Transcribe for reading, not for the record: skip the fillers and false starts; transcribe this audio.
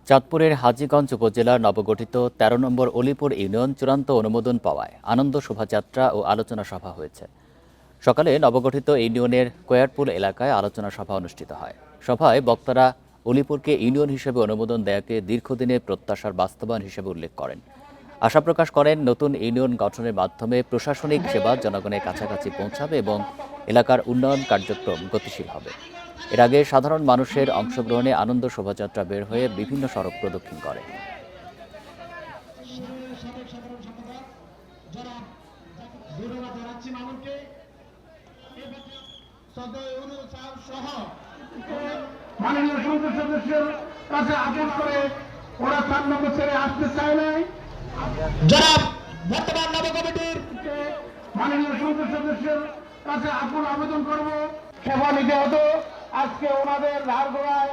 চাঁদপুরের হাজীগঞ্জ উপজেলার নবগঠিত ১৩ নম্বর অলিপুর ইউনিয়ন চূড়ান্ত অনুমোদন পাওয়ায় আনন্দ শোভাযাত্রা ও আলোচনা সভা হয়েছে। সকালে নবগঠিত ইউনিয়নের কোয়ারপুল এলাকায় আলোচনা সভা অনুষ্ঠিত হয়। সভায় বক্তারা অলিপুরকে ইউনিয়ন হিসেবে অনুমোদন দেয়াকে দীর্ঘদিনের প্রত্যাশার বাস্তবায়ন হিসেবে উল্লেখ করেন। আশা প্রকাশ করেন নতুন ইউনিয়ন গঠনের মাধ্যমে প্রশাসনিক সেবা জনগণের কাছাকাছি পৌঁছাবে এবং এলাকার উন্নয়ন কার্যক্রম গতিশীল হবে। এর আগে সাধারণ মানুষের অংশগ্রহণে আনন্দ শোভাযাত্রা বের হয়ে বিভিন্ন সড়ক প্রদক্ষিণ করে। মাননীয় সংসদ সদস্যের কাছে আবেদন করে ওরা ৪ নম্বর ছেড়ে আসতে চায় নাই। যারা বর্তমান নব কমিটির মাননীয় সংসদ সদস্যের কাছে আকুল আবেদন করবো সেবা নিতে হতো। আজকে ওনাদের ধার গোড়ায়